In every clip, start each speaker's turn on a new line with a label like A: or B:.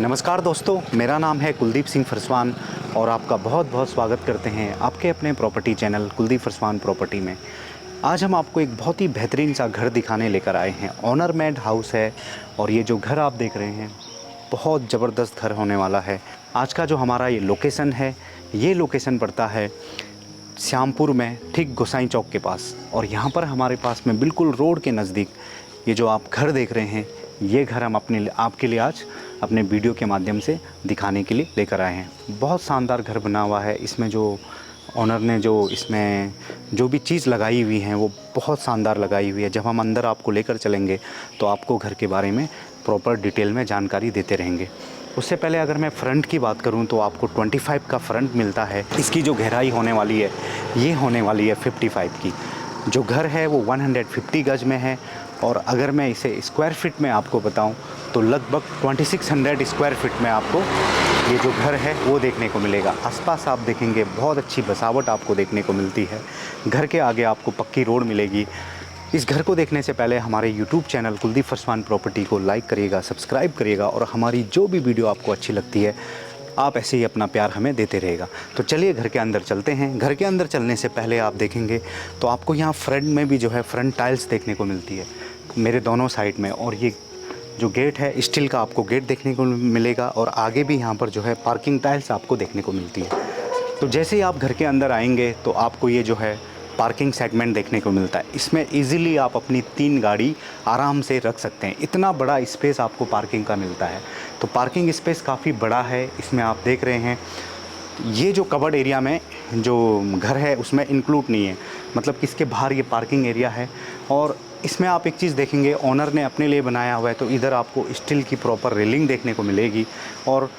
A: नमस्कार दोस्तों, मेरा नाम है कुलदीप सिंह फरसवान और आपका बहुत बहुत स्वागत करते हैं आपके अपने property channel Kuldeep Pharswan property में। आज हम आपको एक बहुत ही बेहतरीन सा घर दिखाने लेकर आए हैं। ऑनर मेड हाउस है और ये जो घर आप देख रहे हैं बहुत ज़बरदस्त घर होने वाला है। आज का जो हमारा ये लोकेशन है, ये लोकेशन पड़ता है श्यामपुर में, ठीक गोसाई चौक के पास। और यहाँ पर हमारे पास में बिल्कुल रोड के नज़दीक ये जो आप घर देख रहे हैं, ये घर हम आपके लिए आज अपने वीडियो के माध्यम से दिखाने के लिए लेकर आए हैं। बहुत शानदार घर बना हुआ है। इसमें जो ओनर ने इसमें जो भी चीज़ लगाई हुई हैं वो बहुत शानदार लगाई हुई है। जब हम अंदर आपको लेकर चलेंगे तो आपको घर के बारे में प्रॉपर डिटेल में जानकारी देते रहेंगे। उससे पहले अगर मैं फ़्रंट की बात करूं तो आपको 25 का फ़्रंट मिलता है। इसकी जो गहराई होने वाली है ये होने वाली है 55 की। जो घर है वो 150 गज में है और अगर मैं इसे स्क्वायर फीट में आपको बताऊं तो लगभग 2600 स्क्वायर फीट में आपको ये जो घर है वो देखने को मिलेगा। आसपास आप देखेंगे बहुत अच्छी बसावट आपको देखने को मिलती है। घर के आगे आपको पक्की रोड मिलेगी। इस घर को देखने से पहले हमारे YouTube channel Kuldeep Pharswan property को लाइक करिएगा, सब्सक्राइब करिएगा और हमारी जो भी वीडियो आपको अच्छी लगती है आप ऐसे ही अपना प्यार हमें देते रहेगा। तो चलिए घर के अंदर चलते हैं। घर के अंदर चलने से पहले आप देखेंगे तो आपको यहाँ फ्रंट में भी जो है फ्रंट टाइल्स देखने को मिलती है मेरे दोनों साइड में। और ये जो गेट है स्टील का आपको गेट देखने को मिलेगा और आगे भी यहाँ पर जो है पार्किंग टाइल्स आपको देखने को मिलती है। तो जैसे ही आप घर के अंदर आएंगे तो आपको ये जो है पार्किंग सेगमेंट देखने को मिलता है। इसमें इजीली आप अपनी 3 गाड़ी आराम से रख सकते हैं। इतना बड़ा स्पेस आपको पार्किंग का मिलता है। तो पार्किंग स्पेस काफ़ी बड़ा है। इसमें आप देख रहे हैं ये जो कवर्ड एरिया में जो घर है उसमें इंक्लूड नहीं है, मतलब कि इसके बाहर ये पार्किंग एरिया है। और इसमें आप एक चीज़ देखेंगे ओनर ने अपने लिए बनाया हुआ है, तो इधर आपको स्टील की प्रॉपर रेलिंग देखने को मिलेगी और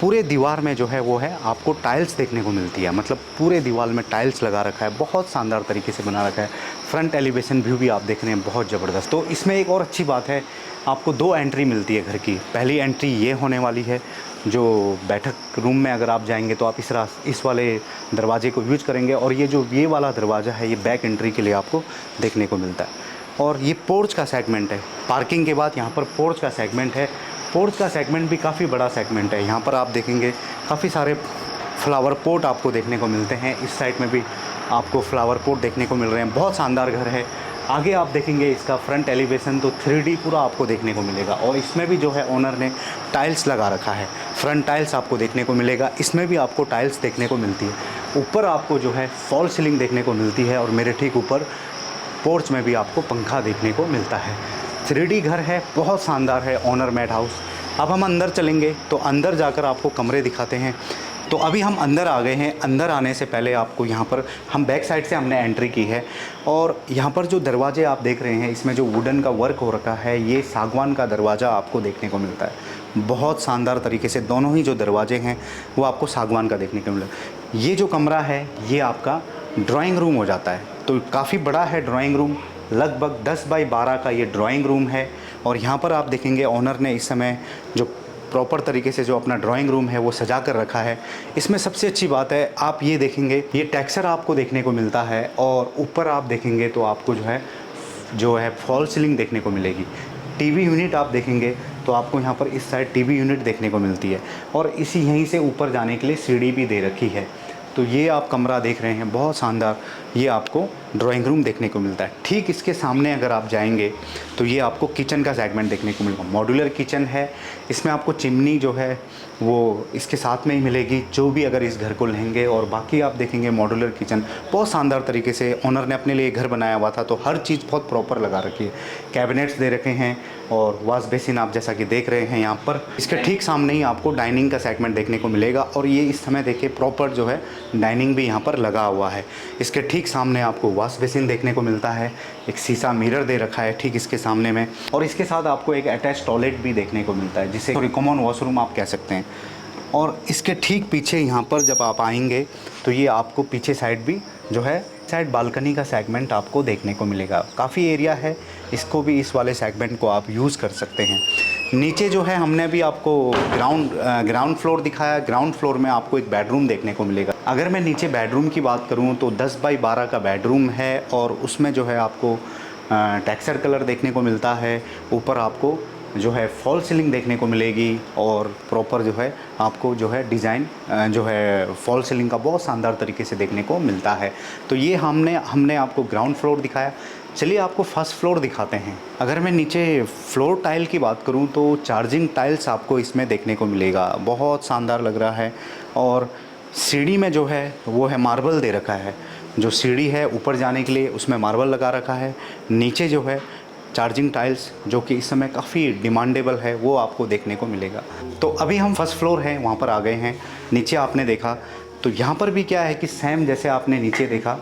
A: पूरे दीवार में जो है वो है आपको टाइल्स देखने को मिलती है। मतलब पूरे दीवार में टाइल्स लगा रखा है, बहुत शानदार तरीके से बना रखा है। फ्रंट एलिवेशन व्यू भी आप देख रहे हैं बहुत ज़बरदस्त। तो इसमें एक और अच्छी बात है, आपको 2 एंट्री मिलती है घर की। पहली एंट्री ये होने वाली है, जो बैठक रूम में अगर आप जाएंगे तो आप इस वाले दरवाजे को यूज करेंगे और ये वाला दरवाज़ा है ये बैक एंट्री के लिए आपको देखने को मिलता है। और ये पोर्च का सेगमेंट है। पार्किंग के बाद यहाँ पर पोर्च का सेगमेंट है। पोर्च का सेगमेंट भी काफ़ी बड़ा सेगमेंट है। यहाँ पर आप देखेंगे काफ़ी सारे फ्लावर पॉट आपको देखने को मिलते हैं। इस साइड में भी आपको फ्लावर पॉट देखने को मिल रहे हैं। बहुत शानदार घर है। आगे आप देखेंगे इसका फ्रंट एलिवेशन तो 3D पूरा आपको देखने को मिलेगा और इसमें भी जो है ओनर ने टाइल्स लगा रखा है। फ्रंट टाइल्स आपको देखने को मिलेगा, इसमें भी आपको टाइल्स देखने को मिलती है। ऊपर आपको जो है फॉल सीलिंग देखने को मिलती है और मेरे ठीक ऊपर पोर्च में भी आपको पंखा देखने को मिलता है। 3D घर है, बहुत शानदार है ऑनर मेड हाउस। अब हम अंदर चलेंगे तो अंदर जाकर आपको कमरे दिखाते हैं। तो अभी हम अंदर आ गए हैं। अंदर आने से पहले आपको यहाँ पर हम बैक साइड से हमने एंट्री की है और यहाँ पर जो दरवाजे आप देख रहे हैं इसमें जो वुडन का वर्क हो रखा है, ये सागवान का दरवाज़ा आपको देखने को मिलता है। बहुत शानदार तरीके से दोनों ही जो दरवाजे हैं वो आपको सागवान का देखने को मिलता है। ये जो कमरा है ये आपका ड्राइंग रूम हो जाता है। तो काफ़ी बड़ा है ड्राइंग रूम, लगभग 10 बाई 12 का ये ड्राइंग रूम है। और यहाँ पर आप देखेंगे ओनर ने इस समय जो प्रॉपर तरीके से जो अपना ड्राइंग रूम है वो सजा कर रखा है। इसमें सबसे अच्छी बात है आप ये देखेंगे ये टेक्सचर आपको देखने को मिलता है और ऊपर आप देखेंगे तो आपको जो है फॉल सीलिंग देखने को मिलेगी। टीवी यूनिट आप देखेंगे तो आपको यहाँ पर इस साइड टीवी यूनिट देखने को मिलती है और यहीं से ऊपर जाने के लिए सीढ़ी भी दे रखी है। तो ये आप कमरा देख रहे हैं बहुत शानदार, ये आपको ड्राइंग रूम देखने को मिलता है। ठीक इसके सामने अगर आप जाएंगे तो ये आपको किचन का सेगमेंट देखने को मिलेगा। मॉड्यूलर किचन है, इसमें आपको चिमनी जो है वो इसके साथ में ही मिलेगी जो भी अगर इस घर को लेंगे। और बाकी आप देखेंगे मॉड्यूलर किचन बहुत शानदार तरीके से ओनर ने अपने लिए घर बनाया हुआ था, तो हर चीज़ बहुत प्रॉपर लगा रखी है। कैबिनेट्स दे रखे हैं और वॉश बेसिन आप जैसा कि देख रहे हैं यहाँ पर। इसके ठीक सामने ही आपको डाइनिंग का सेगमेंट देखने को मिलेगा और ये इस समय देखिए प्रॉपर जो है डाइनिंग भी यहाँ पर लगा हुआ है। इसके ठीक सामने आपको वॉश बेसिन देखने को मिलता है, एक शीशा मिरर दे रखा है ठीक इसके सामने में और इसके साथ आपको एक अटैच टॉयलेट भी देखने को मिलता है जिसे कॉमन वॉशरूम आप कह सकते हैं। और इसके ठीक पीछे यहाँ पर जब आप आएंगे तो ये आपको पीछे साइड भी जो है साइड बालकनी का सेगमेंट आपको देखने को मिलेगा। काफ़ी एरिया है, इसको भी इस वाले सेगमेंट को आप यूज़ कर सकते हैं। नीचे जो है हमने भी आपको ग्राउंड फ्लोर दिखाया। ग्राउंड फ्लोर में आपको एक बेडरूम देखने को मिलेगा। अगर मैं नीचे बेडरूम की बात करूं तो 10 बाई 12 का बेडरूम है और उसमें जो है आपको टेक्सचर कलर देखने को मिलता है। ऊपर आपको जो है फॉल सीलिंग देखने को मिलेगी और प्रॉपर जो है आपको जो है डिज़ाइन जो है फॉल सीलिंग का बहुत शानदार तरीके से देखने को मिलता है। तो ये हमने आपको ग्राउंड फ्लोर दिखाया। चलिए आपको फर्स्ट फ्लोर दिखाते हैं। अगर मैं नीचे फ्लोर टाइल की बात करूं तो चार्जिंग टाइल्स आपको इसमें देखने को मिलेगा, बहुत शानदार लग रहा है। और सीढ़ी में जो है वो है मार्बल दे रखा है, जो सीढ़ी है ऊपर जाने के लिए उसमें मार्बल लगा रखा है। नीचे जो है चार्जिंग टाइल्स जो कि इस समय काफ़ी डिमांडेबल है वो आपको देखने को मिलेगा। तो अभी हम फर्स्ट फ्लोर है वहाँ पर आ गए हैं। नीचे आपने देखा तो यहाँ पर भी क्या है कि सेम जैसे आपने नीचे देखा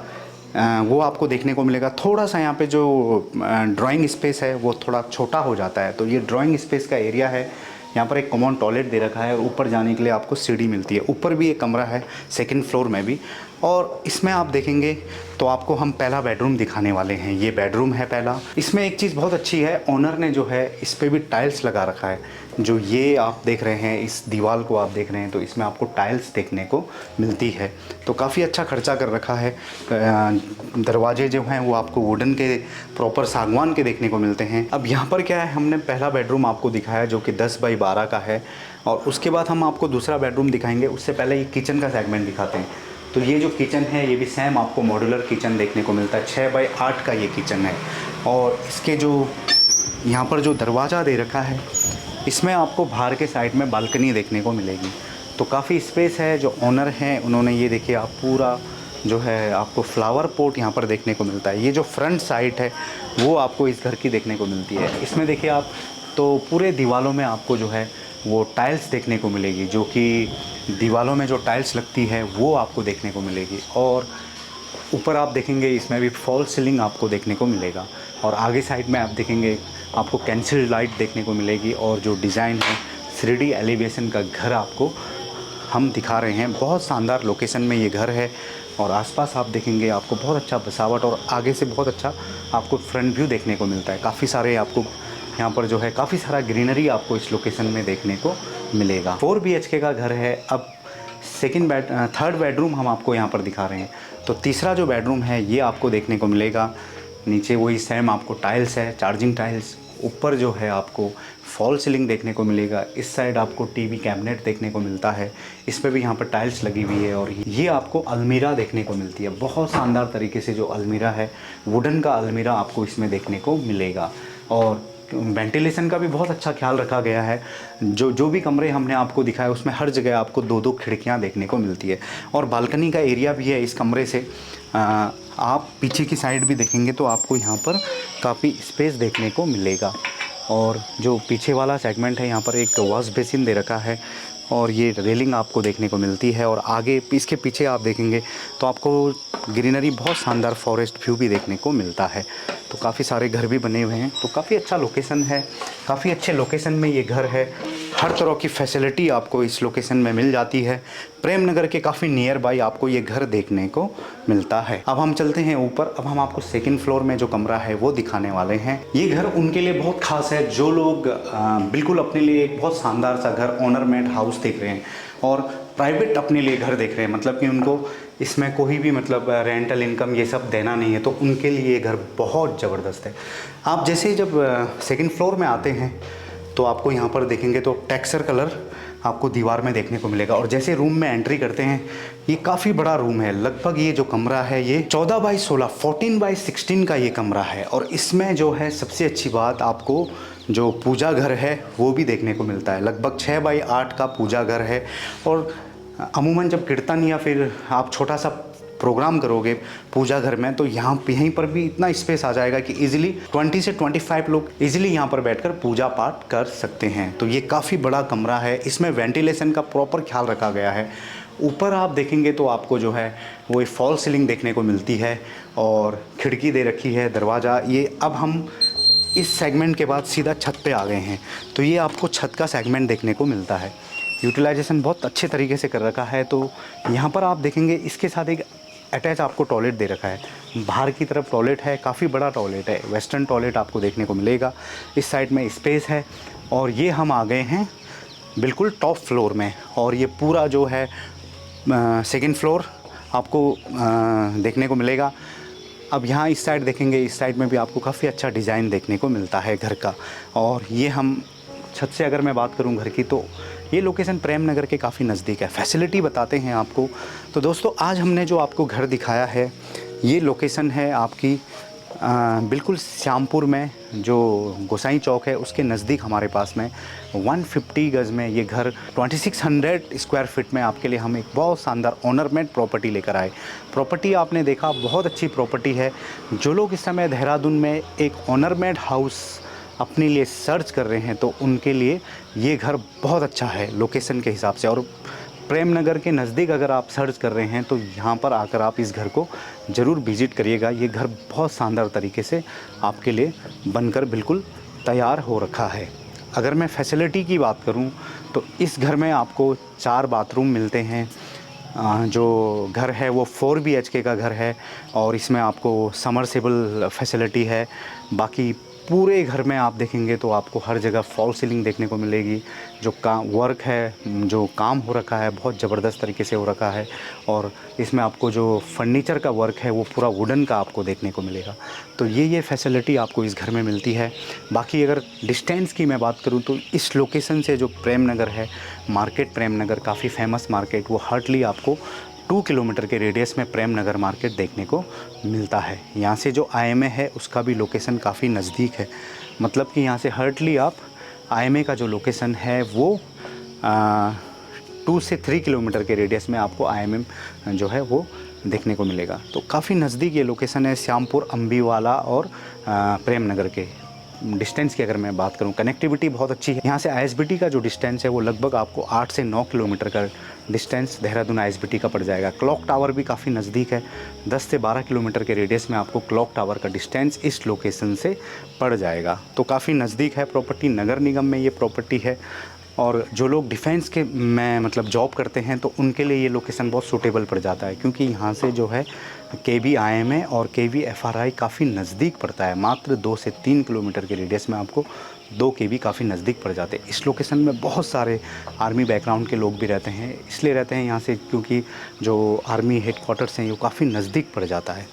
A: वो आपको देखने को मिलेगा। थोड़ा सा यहाँ पे जो ड्राइंग स्पेस है वो थोड़ा छोटा हो जाता है। तो ये ड्राइंग स्पेस का एरिया है। यहाँ पर एक कॉमन टॉयलेट दे रखा है और ऊपर जाने के लिए आपको सीढ़ी मिलती है। ऊपर भी एक कमरा है सेकंड फ्लोर में भी। और इसमें आप देखेंगे तो आपको हम पहला बेडरूम दिखाने वाले हैं। ये बेडरूम है पहला। इसमें एक चीज़ बहुत अच्छी है, ओनर ने जो है इस पर भी टाइल्स लगा रखा है। जो ये आप देख रहे हैं, इस दीवार को आप देख रहे हैं तो इसमें आपको टाइल्स देखने को मिलती है। तो काफ़ी अच्छा खर्चा कर रखा है। दरवाजे जो हैं वो आपको वुडन के प्रॉपर सागवान के देखने को मिलते हैं। अब यहाँ पर क्या है, हमने पहला बेडरूम आपको दिखाया जो कि 10 बाई 12 का है और उसके बाद हम आपको दूसरा बेडरूम दिखाएंगे। उससे पहले ये किचन का सेगमेंट दिखाते हैं। तो ये जो किचन है ये भी सेम आपको मॉड्यूलर किचन देखने को मिलता है। 6 बाई 8 का ये किचन है और इसके जो यहाँ पर जो दरवाज़ा दे रखा है इसमें आपको बाहर के साइड में बालकनी देखने को मिलेगी। तो काफ़ी स्पेस है। जो ओनर हैं उन्होंने ये देखिए आप पूरा जो है आपको फ्लावर पॉट यहाँ पर देखने को मिलता है। ये जो फ्रंट साइड है वो आपको इस घर की देखने को मिलती है। इसमें देखिए आप तो पूरे दीवारों में आपको जो है वो टाइल्स देखने को मिलेगी, जो कि दीवारों में जो टाइल्स लगती है वो आपको देखने को मिलेगी। और ऊपर आप देखेंगे इसमें भी फॉल सीलिंग आपको देखने को मिलेगा। और आगे साइड में आप देखेंगे आपको कैंसिल लाइट देखने को मिलेगी। और जो डिज़ाइन है 3D एलिवेशन का घर आपको हम दिखा रहे हैं। बहुत शानदार लोकेशन में ये घर है और आसपास आप देखेंगे आपको बहुत अच्छा बसावट और आगे से बहुत अच्छा आपको फ्रंट व्यू देखने को मिलता है। काफ़ी सारे आपको यहाँ पर जो है काफ़ी सारा ग्रीनरी आपको इस लोकेशन में देखने को मिलेगा। 4 BHK का घर है। अब थर्ड बेडरूम हम आपको यहाँ पर दिखा रहे हैं। तो तीसरा जो बेडरूम है ये आपको देखने को मिलेगा। नीचे वही सेम आपको टाइल्स है, चार्जिंग टाइल्स। ऊपर जो है आपको फॉल सीलिंग देखने को मिलेगा। इस साइड आपको टीवी कैबिनेट देखने को मिलता है। इस पर भी यहाँ पर टाइल्स लगी हुई है। और ये आपको अलमीरा देखने को मिलती है। बहुत शानदार तरीके से जो अलमीरा है, वुडन का अलमीरा आपको इसमें देखने को मिलेगा। और वेंटिलेशन का भी बहुत अच्छा ख्याल रखा गया है। जो भी कमरे हमने आपको दिखाए उसमें हर जगह आपको 2-2 खिड़कियां देखने को मिलती है। और बालकनी का एरिया भी है इस कमरे से। आप पीछे की साइड भी देखेंगे तो आपको यहाँ पर काफ़ी स्पेस देखने को मिलेगा। और जो पीछे वाला सेगमेंट है यहाँ पर एक वॉश बेसिन दे रखा है और ये रेलिंग आपको देखने को मिलती है। और आगे इसके पीछे आप देखेंगे तो आपको ग्रीनरी, बहुत शानदार फॉरेस्ट व्यू भी देखने को मिलता है। तो काफ़ी सारे घर भी बने हुए हैं। तो काफ़ी अच्छा लोकेशन है, काफ़ी अच्छे लोकेशन में ये घर है। हर तरह की फैसिलिटी आपको इस लोकेशन में मिल जाती है। प्रेम नगर के काफ़ी नियर बाई आपको ये घर देखने को मिलता है। अब हम चलते हैं ऊपर। अब हम आपको सेकंड फ्लोर में जो कमरा है वो दिखाने वाले हैं। ये घर उनके लिए बहुत खास है जो लोग बिल्कुल अपने लिए एक बहुत शानदार सा घर, ओनर मेड हाउस देख रहे हैं और प्राइवेट अपने लिए घर देख रहे हैं। मतलब कि उनको इसमें कोई भी मतलब रेंटल इनकम ये सब देना नहीं है। तो उनके लिए ये घर बहुत ज़बरदस्त है। आप जैसे ही जब सेकंड फ्लोर में आते हैं तो आपको यहाँ पर देखेंगे तो टेक्सचर कलर आपको दीवार में देखने को मिलेगा। और जैसे रूम में एंट्री करते हैं, ये काफ़ी बड़ा रूम है। लगभग ये जो कमरा है ये 14 बाई 16 14 बाई 16 का ये कमरा है। और इसमें जो है सबसे अच्छी बात, आपको जो पूजा घर है वो भी देखने को मिलता है। लगभग 6 बाई 8 का पूजा घर है। और अमूमन जब कीर्तन या फिर आप छोटा सा प्रोग्राम करोगे पूजा घर में तो यहीं पर भी इतना स्पेस आ जाएगा कि इजीली 20 से 25 लोग इजीली यहाँ पर बैठकर पूजा पाठ कर सकते हैं। तो ये काफ़ी बड़ा कमरा है। इसमें वेंटिलेशन का प्रॉपर ख्याल रखा गया है। ऊपर आप देखेंगे तो आपको जो है वो फॉल सीलिंग देखने को मिलती है और खिड़की दे रखी है, दरवाज़ा। ये अब हम इस सेगमेंट के बाद सीधा छत पे आ गए हैं। तो ये आपको छत का सेगमेंट देखने को मिलता है। यूटिलाइजेशन बहुत अच्छे तरीके से कर रखा है। तो यहाँ पर आप देखेंगे इसके साथ एक अटैच आपको टॉयलेट दे रखा है। बाहर की तरफ टॉयलेट है, काफ़ी बड़ा टॉयलेट है, वेस्टर्न टॉयलेट आपको देखने को मिलेगा। इस साइड में स्पेस है। और ये हम आ गए हैं बिल्कुल टॉप फ्लोर में। और ये पूरा जो है सेकंड फ्लोर आपको देखने को मिलेगा। अब यहाँ इस साइड देखेंगे, इस साइड में भी आपको काफ़ी अच्छा डिज़ाइन देखने को मिलता है घर का। और ये हम छत से अगर मैं बात करूं घर की, तो ये लोकेशन प्रेम नगर के काफ़ी नज़दीक है। फैसिलिटी बताते हैं आपको। तो दोस्तों, आज हमने जो आपको घर दिखाया है, ये लोकेशन है आपकी बिल्कुल श्यामपुर में, जो गोसाई चौक है उसके नज़दीक हमारे पास में 150 गज़ में ये घर 2600 स्क्वायर फीट में आपके लिए हम एक बहुत शानदार ओनरमेड प्रॉपर्टी लेकर आए। प्रॉपर्टी आपने देखा, बहुत अच्छी प्रॉपर्टी है। जो लोग इस समय देहरादून में एक ओनरमेड हाउस अपने लिए सर्च कर रहे हैं, तो उनके लिए ये घर बहुत अच्छा है लोकेशन के हिसाब से। और प्रेम नगर के नज़दीक अगर आप सर्च कर रहे हैं, तो यहाँ पर आकर आप इस घर को ज़रूर विज़िट करिएगा। ये घर बहुत शानदार तरीके से आपके लिए बनकर बिल्कुल तैयार हो रखा है। अगर मैं फैसिलिटी की बात करूँ, तो इस घर में आपको 4 बाथरूम मिलते हैं। जो घर है वो 4 BHK का घर है, और इसमें आपको समरसेबल फैसिलिटी है। बाकी पूरे घर में आप देखेंगे तो आपको हर जगह फॉल सीलिंग देखने को मिलेगी। जो वर्क है, जो काम हो रखा है, बहुत ज़बरदस्त तरीके से हो रखा है। और इसमें आपको जो फर्नीचर का वर्क है वो पूरा वुडन का आपको देखने को मिलेगा। तो ये फैसिलिटी आपको इस घर में मिलती है। बाकी अगर डिस्टेंस की मैं बात करूं, तो इस लोकेशन से जो प्रेम नगर है, मार्केट प्रेम नगर काफ़ी फेमस मार्केट, वो हार्डली आपको 2 किलोमीटर के रेडियस में प्रेम नगर मार्केट देखने को मिलता है। यहाँ से जो IMA है उसका भी लोकेशन काफ़ी नज़दीक है। मतलब कि यहाँ से हार्डली आप IMA का जो लोकेशन है वो 2 से 3 किलोमीटर के रेडियस में आपको IMA जो है वो देखने को मिलेगा। तो काफ़ी नज़दीक ये लोकेशन है श्यामपुर, अम्बीवाला और प्रेम नगर के। डिस्टेंस की अगर मैं बात करूं, कनेक्टिविटी बहुत अच्छी है। यहाँ से ISBT का जो डिस्टेंस है वो लगभग आपको 8 से 9 किलोमीटर का डिस्टेंस देहरादून ISBT का पड़ जाएगा। क्लॉक टावर भी काफ़ी नज़दीक है। 10 से 12 किलोमीटर के रेडियस में आपको क्लॉक टावर का डिस्टेंस इस लोकेशन से पड़ जाएगा। तो काफ़ी नज़दीक है प्रॉपर्टी। नगर निगम में ये प्रॉपर्टी है। और जो लोग डिफेंस के में मतलब जॉब करते हैं, तो उनके लिए ये लोकेशन बहुत सूटेबल पड़ जाता है, क्योंकि यहाँ से जो है KB IMA और KB FRI काफ़ी नज़दीक पड़ता है। मात्र 2 से 3 किलोमीटर के रेडियस में आपको 2 KB काफ़ी नज़दीक पड़ जाते हैं। इस लोकेशन में बहुत सारे आर्मी बैकग्राउंड के लोग भी रहते हैं। इसलिए रहते हैं यहाँ से क्योंकि जो आर्मी हेडक्वार्टर्स हैं वो काफ़ी नज़दीक पड़ जाता है।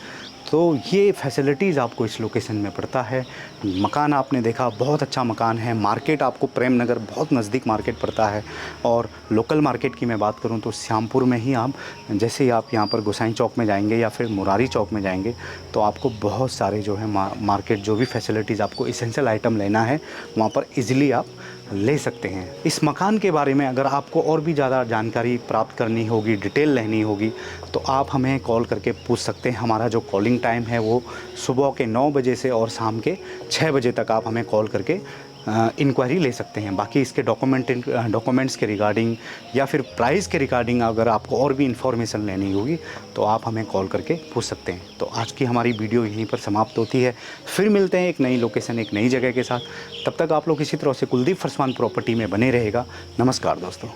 A: तो ये फैसिलिटीज़ आपको इस लोकेशन में पड़ता है। मकान आपने देखा, बहुत अच्छा मकान है। मार्केट आपको प्रेम नगर बहुत नज़दीक मार्केट पड़ता है। और लोकल मार्केट की मैं बात करूं, तो श्यामपुर में ही आप जैसे ही आप यहाँ पर गोसाई चौक में जाएंगे या फिर मुरारी चौक में जाएंगे, तो आपको बहुत सारे जो है मार्केट, जो भी फैसिलिटीज़ आपको इसेंशियल आइटम लेना है वहाँ पर ईज़िली आप ले सकते हैं। इस मकान के बारे में अगर आपको और भी ज़्यादा जानकारी प्राप्त करनी होगी, डिटेल लेनी होगी, तो आप हमें कॉल करके पूछ सकते हैं। हमारा जो कॉलिंग टाइम है वो सुबह के 9 बजे से और शाम के 6 बजे तक आप हमें कॉल करके इंक्वायरी ले सकते हैं। बाकी इसके डॉक्यूमेंट्स के रिगार्डिंग या फिर प्राइस के रिगार्डिंग अगर आपको और भी इन्फॉर्मेशन लेनी होगी, तो आप हमें कॉल करके पूछ सकते हैं। तो आज की हमारी वीडियो यहीं पर समाप्त होती है। फिर मिलते हैं एक नई लोकेशन, एक नई जगह के साथ। तब तक आप लोग इसी तरह से कुलदीप फरसवान प्रॉपर्टी में बने रहेगा। नमस्कार दोस्तों।